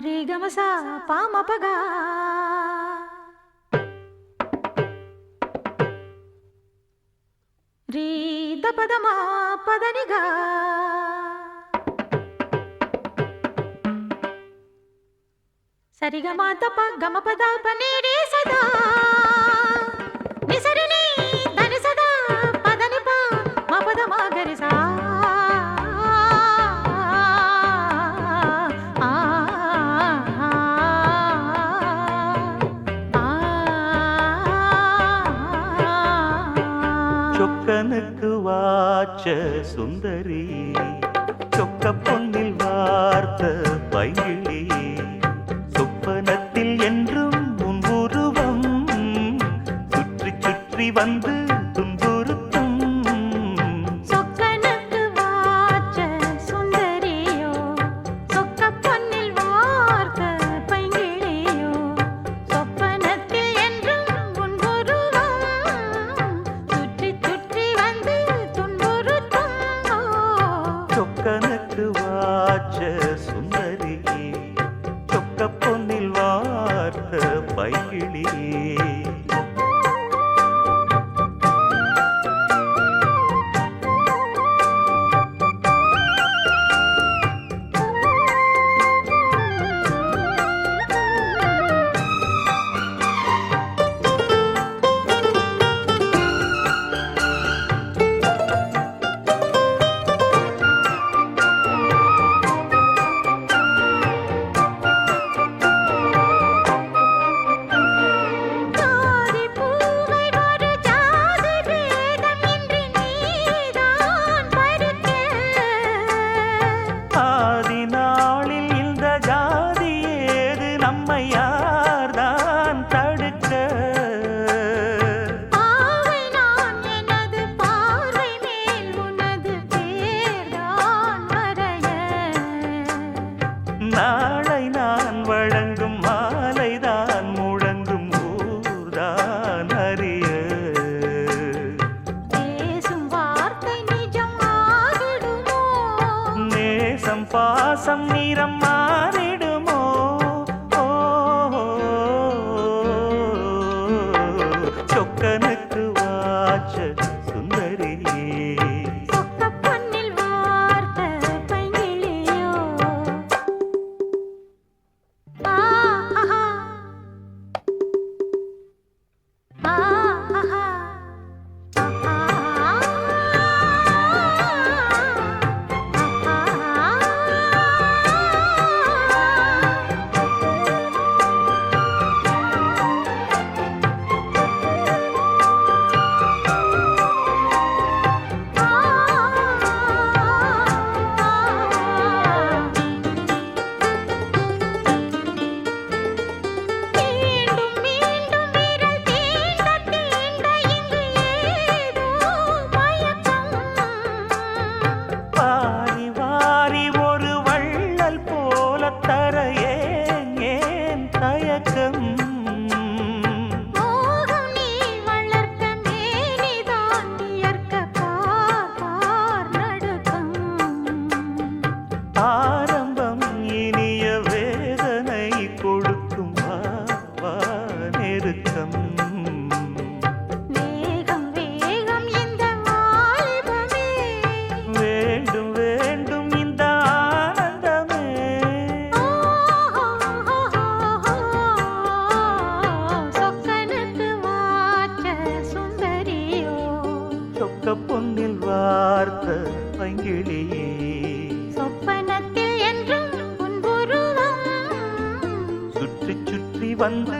रे ग म सा पा म प गा रे द प द म प द नि गा सा रे ग म द प ग म प द प नि रे सा दा नि सा रे नि द नि सा दा प द नि प म प द म ग रे सा சொக்கனுக்கு வாச்ச சுந்தரி சொக்க பொன்னில் வார்த்த பைங்கிளி சொப்பனத்தில் என்றும் உன் உருவம் சுற்றி சுற்றி வந்து துன்புறுத்தும் சொக்கனுக்கு வாச்ச சுந்தரியோ சொக்க பொன்னில் வார்த்த பைங்கிளியோ சொப்பனத்தில் என்றும் உன் உருவம் சுற்றி சுற்றி வந்து துன்புறுத்தும் சொக்கனுக்கு வாச்ச சுந்தரி சொக்க பொன்னில் வார்த்த பைங்கிளி ஜாதி பூவை ஒரு ஜாதி பேதம் இன்றி நீதான் பருக்க ஆதி நாளில் இந்த ஜாதி ஏது நம்மை யார்தான் தடுக்க பாவை நான் எனது பார்வை மேல் உனது பேர்தான் வரைய நாளை நான் வழங்கும் மாலைதான் முழங்கும் ஊர்தான் அறிய பேசும் வார்த்தை நிஜம் ஆகிடுமோ நேசம் பாசம் நிறம் மாறிடுமோ ஓ, சொக்கனுக்கு வாச்ச சுந்தரி சொக்க பொன்னில் வார்த்த பைங்கிளியோ ஆஹா ஆஹா மீண்டும் மீண்டும் விரல் தீண்ட தீண்ட இங்கு ஏதோ மயக்கம் வாரி வாரி ஒரு வள்ளல் போல தர ஏன் தயக்கம் மோகம் நீ வளர்க்க மேனிதான் இயற்க பார் நடுக்கம் ஆரம்பம் இனிய வேதனை கொடுக்கும் வா நெருக்கம் வேகம் வேகம் இந்த வாலிபமே வேண்டும் வேண்டும் இந்த ஆனந்தமே சொக்கனுக்கு வாச்ச சுந்தரியோ சொக்க பொன்னில் வார்த்த பைங்கிளியே சொப்பனத்தில் என்றும் உன் உருவம் சுற்றி சுற்றி வந்து